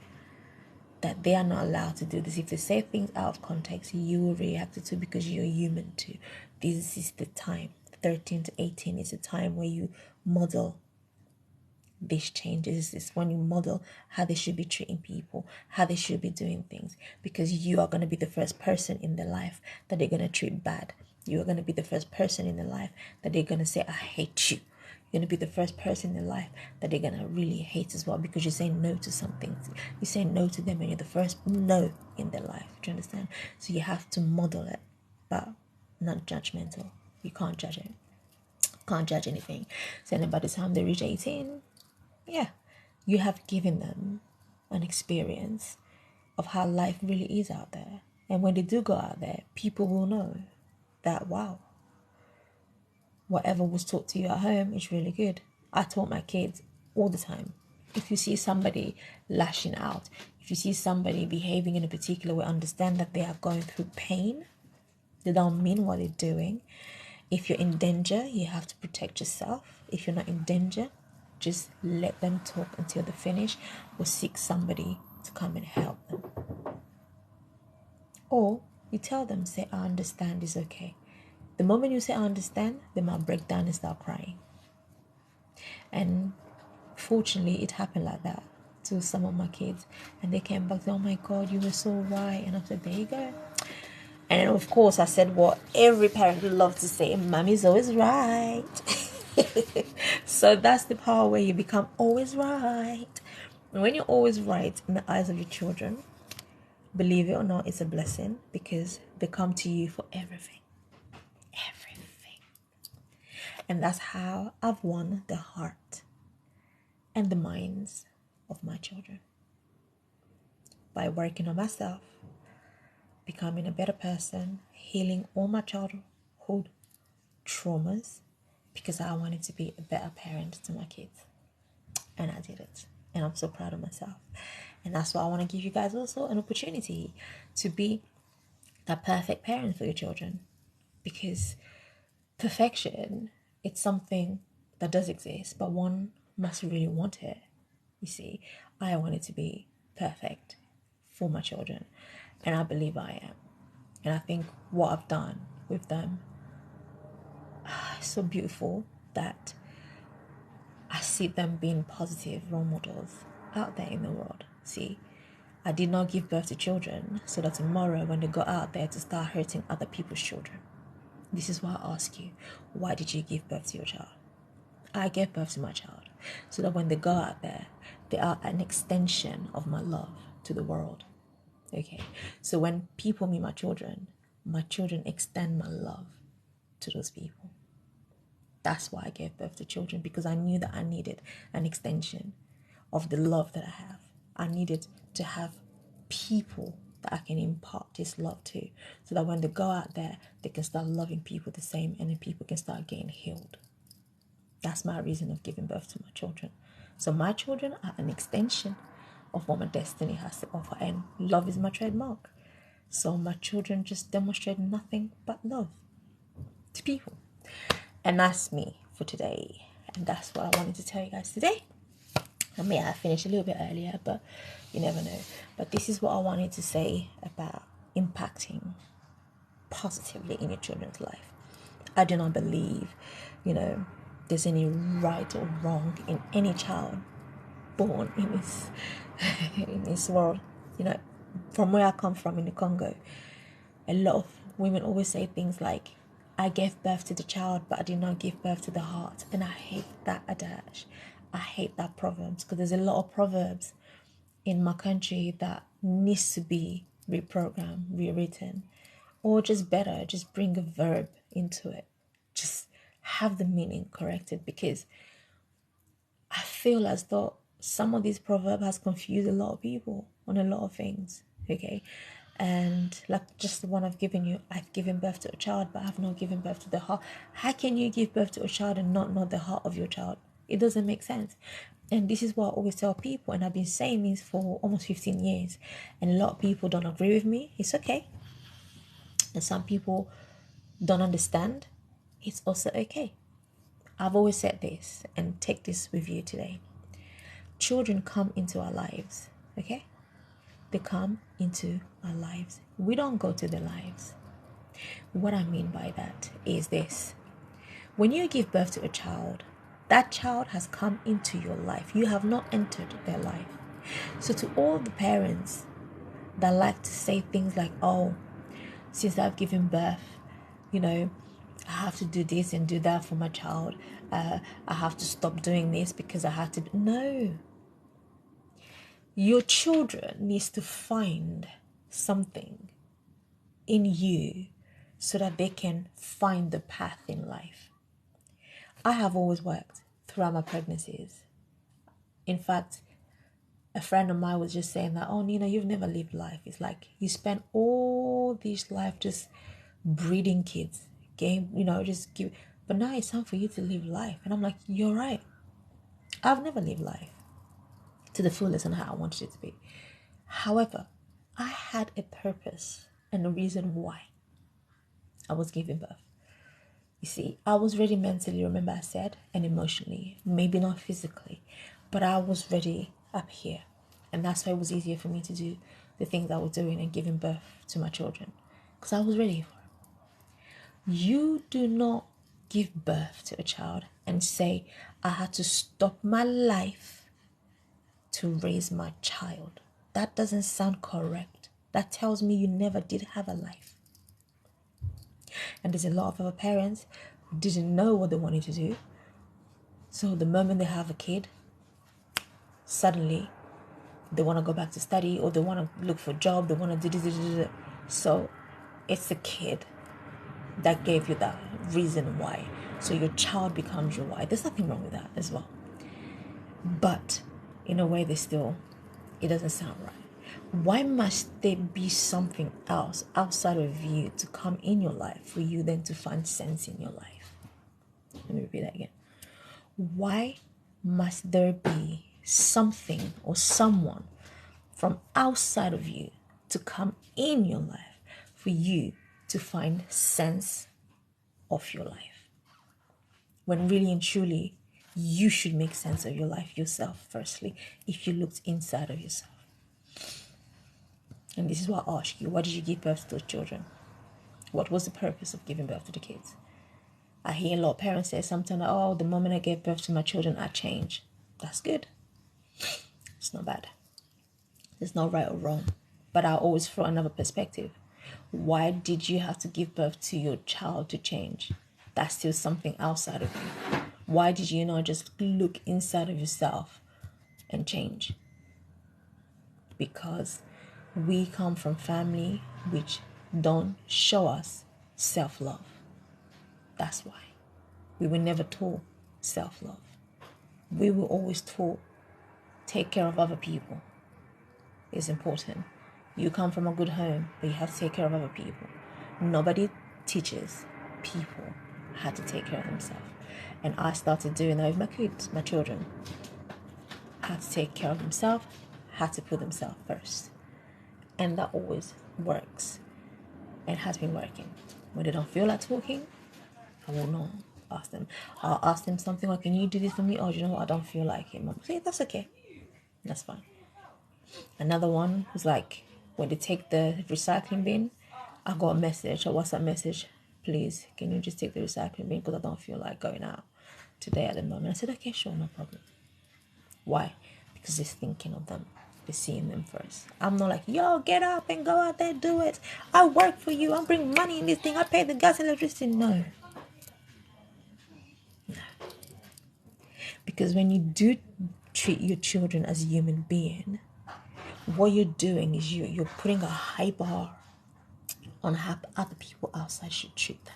that they are not allowed to do this. If they say things out of context, you will react to it because you're human too. This is the time. 13 to 18 is a time where you model these changes. Is when you model how they should be treating people, how they should be doing things, because you are going to be the first person in their life that they're going to treat bad. You are going to be the first person in their life that they're going to say, I hate you. You're going to be the first person in their life that they're going to really hate as well, because you're saying no to something. You say no to them and you're the first no in their life. Do you understand? So you have to model it, but not judgmental. You can't judge it. Can't judge anything. So then by the time they reach 18, yeah, you have given them an experience of how life really is out there. And when they do go out there, people will know that, wow, whatever was taught to you at home is really good. I taught my kids all the time. If you see somebody lashing out, if you see somebody behaving in a particular way, understand that they are going through pain. They don't mean what they're doing. If you're in danger, you have to protect yourself. If you're not in danger, just let them talk until they finish, or seek somebody to come and help them. Or you tell them, say, I understand, it's okay. The moment you say, I understand, they might break down and start crying. And fortunately, it happened like that to some of my kids. And they came back, oh my God, you were so right. And I said, there you go. And of course, I said what every parent loves to say, Mommy's always right. So that's the power where you become always right. And when you're always right in the eyes of your children, believe it or not, it's a blessing, because they come to you for everything. Everything. And that's how I've won the heart and the minds of my children. By working on myself, becoming a better person, healing all my childhood traumas, because I wanted to be a better parent to my kids. And I did it. And I'm so proud of myself. And that's why I want to give you guys also an opportunity to be that perfect parent for your children. Because perfection, it's something that does exist, but one must really want it. You see, I wanted to be perfect for my children, and I believe I am. And I think what I've done with them is so beautiful, that I see them being positive role models out there in the world. See, I did not give birth to children so that tomorrow when they go out there to start hurting other people's children. This is why I ask you, why did you give birth to your child? I gave birth to my child so that when they go out there, they are an extension of my love to the world. Okay, so when people meet my children extend my love to those people. That's why I gave birth to children, because I knew that I needed an extension of the love that I have. I needed to have people that I can impart this love to, so that when they go out there, they can start loving people the same, and then people can start getting healed. That's my reason of giving birth to my children. So my children are an extension of what my destiny has to offer, and love is my trademark. So my children just demonstrate nothing but love to people. And that's me for today. And that's what I wanted to tell you guys today. I may have finished a little bit earlier, but you never know. But this is what I wanted to say about impacting positively in your children's life. I do not believe, there's any right or wrong in any child born in this in this world. From where I come from in the Congo, a lot of women always say things like, I gave birth to the child, but I did not give birth to the heart. And I hate that adage. I hate that proverbs, because there's a lot of proverbs in my country that needs to be reprogrammed, rewritten, or just better, just bring a verb into it. Just have the meaning corrected, because I feel as though some of these proverbs has confused a lot of people on a lot of things. Okay. And like just the one I've given you, I've given birth to a child, but I've not given birth to the heart. How can you give birth to a child and not know the heart of your child? It doesn't make sense. And this is what I always tell people, and I've been saying this for almost 15 years, and a lot of people don't agree with me. It's okay. And some people don't understand. It's also okay. I've always said this, and take this with you today. Children come into our lives, okay? they come into our lives. We don't go to their lives. What I mean by that is this. When you give birth to a child, that child has come into your life. You have not entered their life. So to all the parents that like to say things like, oh, since I've given birth, I have to do this and do that for my child. I have to stop doing this because I have to. No. Your children needs to find something in you so that they can find the path in life. I have always worked throughout my pregnancies. In fact, a friend of mine was just saying that, oh, Niina, you've never lived life. It's like you spent all this life just breeding kids, but now it's time for you to live life. And I'm like, you're right. I've never lived life to the fullest and how I wanted it to be. However, I had a purpose and a reason why I was giving birth. You see, I was ready mentally, remember I said, and emotionally, maybe not physically, but I was ready up here. And that's why it was easier for me to do the things I was doing and giving birth to my children, because I was ready for it. You do not give birth to a child and say, I had to stop my life to raise my child. That doesn't sound correct. That tells me you never did have a life. And there's a lot of other parents who didn't know what they wanted to do. So the moment they have a kid, suddenly they want to go back to study, or they want to look for a job, they want to do this. So it's a kid that gave you that reason why. So your child becomes your why. There's nothing wrong with that as well. But in a way, it doesn't sound right. Why must there be something else outside of you to come in your life for you then to find sense in your life? Let me repeat that again. Why must there be something or someone from outside of you to come in your life for you to find sense of your life? When really and truly, you should make sense of your life yourself firstly, if you looked inside of yourself. And this is why I ask you, why did you give birth to those children? What was the purpose of giving birth to the kids? I hear a lot of parents say sometimes, oh, the moment I gave birth to my children, I changed. That's good. It's not bad. It's not right or wrong. But I always throw another perspective. Why did you have to give birth to your child to change? That's still something outside of you. Why did you not just look inside of yourself and change? Because we come from family which don't show us self-love. That's why. We were never taught self-love. We were always taught take care of other people. It's important. You come from a good home, but you have to take care of other people. Nobody teaches people how to take care of themselves. And I started doing that with my kids, my children. How to take care of themselves, how to put themselves first. And that always works. And has been working. When they don't feel like talking, I will not ask them. I'll ask them something like, can you do this for me? Oh, you know what? I don't feel like it, Mom. Say, that's okay. That's fine. Another one was like, when they take the recycling bin, I got a message, a WhatsApp message. Please, can you just take the recycling bin? Because I don't feel like going out today at the moment. I said, okay, sure, no problem. Why? Because it's thinking of them. They're seeing them first. I'm not like, yo, get up and go out there, do it. I work for you. I bring money in this thing. I pay the gas and electricity. No. Because when you do treat your children as a human being, what you're doing is you're putting a high bar on how other people outside should treat them.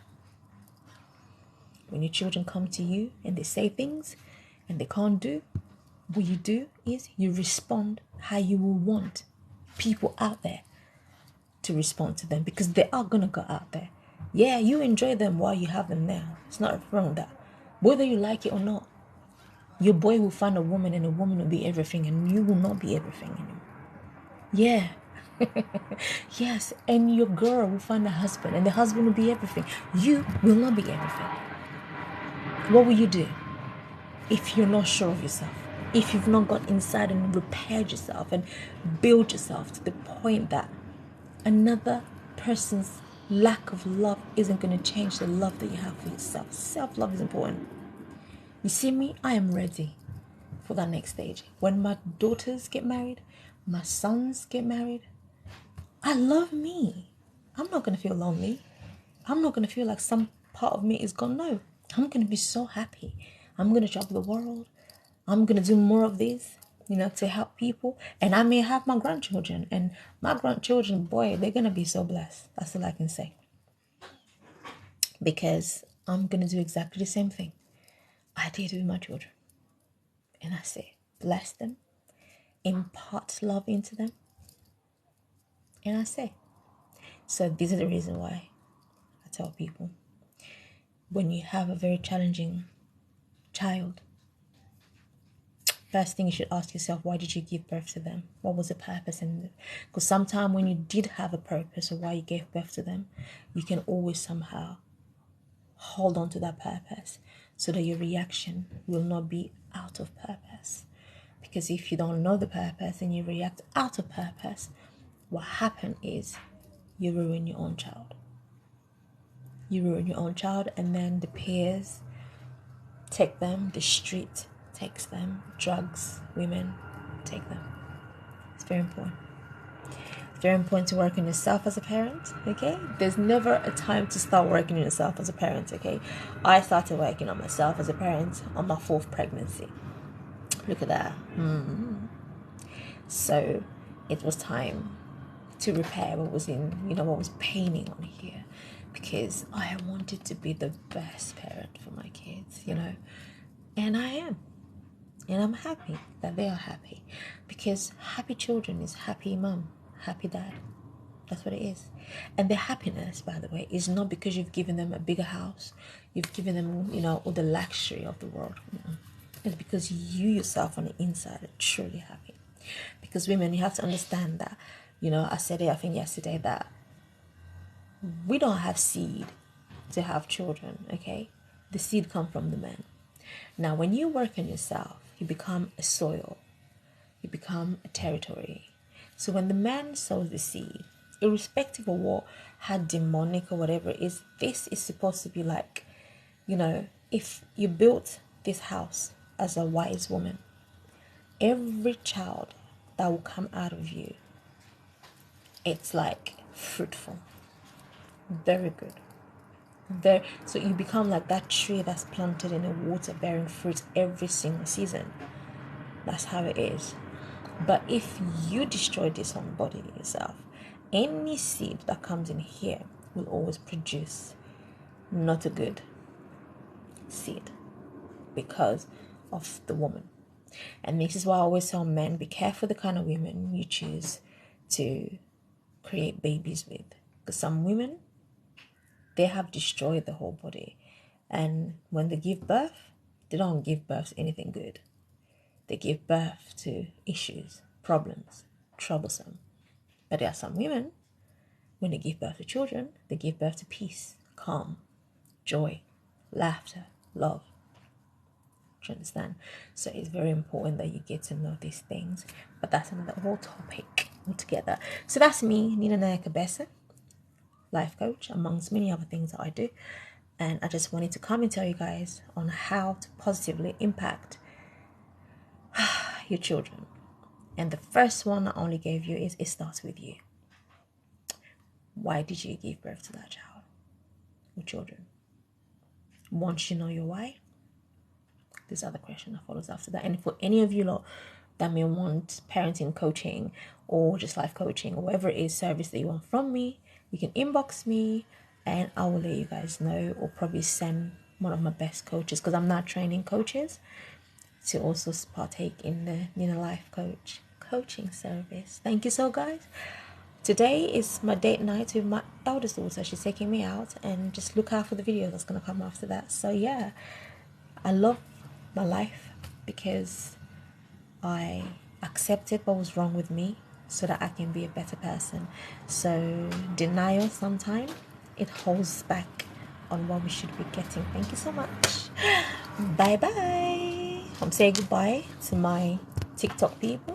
When your children come to you and they say things and they can't do, what you do is you respond how you will want people out there to respond to them, because they are going to go out there. Yeah, you enjoy them while you have them now. It's not wrong with that. Whether you like it or not, your boy will find a woman and a woman will be everything and you will not be everything anymore. Yeah. Yes, and your girl will find a husband and the husband will be everything. You will not be everything. What will you do if you're not sure of yourself? if you've not got inside and repaired yourself and build yourself to the point that another person's lack of love isn't going to change the love that you have for yourself. Self-love is important. You see me, I am ready for that next stage. When my daughters get married, my sons get married, I love me. I'm not going to feel lonely. I'm not going to feel like some part of me is gone. No, I'm going to be so happy. I'm going to travel the world. I'm going to do more of this, to help people. And I may have my grandchildren. And my grandchildren, boy, they're going to be so blessed. That's all I can say. Because I'm going to do exactly the same thing I did with my children. And I say, bless them, impart love into them. And I say, so this is the reason why I tell people, when you have a very challenging child, first thing you should ask yourself, why did you give birth to them? What was the purpose? And because sometimes when you did have a purpose of why you gave birth to them, you can always somehow hold on to that purpose so that your reaction will not be out of purpose. Because if you don't know the purpose and you react out of purpose, what happens is you ruin your own child. You ruin your own child, and then the peers take them, the street takes them, drugs, women take them. It's very important. It's very important to work on yourself as a parent, okay? There's never a time to start working on yourself as a parent, okay? I started working on myself as a parent on my 4th pregnancy. Look at that. So it was time to repair what was what was paining on here, because I wanted to be the best parent for my kids, and I am. And I'm happy that they are happy, because happy children is happy mom, happy dad. That's what it is. And their happiness, by the way, is not because you've given them a bigger house, you've given them, all the luxury of the world. It's because you yourself on the inside are truly happy. Because women, you have to understand that, I said it, I think yesterday, that we don't have seed to have children, okay? The seed comes from the man. Now, when you work on yourself, you become a soil. You become a territory. So when the man sows the seed, irrespective of how demonic or whatever it is, this is supposed to be like, if you built this house as a wise woman, every child that will come out of you, it's like fruitful, very good. So you become like that tree that's planted in the water, bearing fruit every single season. That's how it is. But if you destroy this whole body yourself, any seed that comes in here will always produce not a good seed, because of the woman. And this is why I always tell men, be careful the kind of women you choose to create babies with. Because some women, they have destroyed the whole body. And when they give birth, they don't give birth to anything good. They give birth to issues, problems, troublesome. But there are some women, when they give birth to children, they give birth to peace, calm, joy, laughter, love. Do you understand? So it's very important that you get to know these things. But that's another whole topic altogether. So that's me, Niina, life coach, amongst many other things that I do. And I just wanted to come and tell you guys on how to positively impact your children. And the first one I only gave you is, it starts with you. Why did you give birth to that child or children? Once you know your why, this other question that follows after that. And for any of you lot that may want parenting coaching or just life coaching or whatever it is service that you want from me, you can inbox me and I will let you guys know, or probably send one of my best coaches, because I'm now training coaches to also partake in the Niina Life Coach coaching service. Thank you. So guys, today is my date night with my eldest daughter. She's taking me out, and just look out for the video that's going to come after that. So yeah, I love my life because I accepted what was wrong with me so that I can be a better person. So denial sometimes, it holds back on what we should be getting. Thank you so much. Bye bye. Say goodbye to my TikTok people.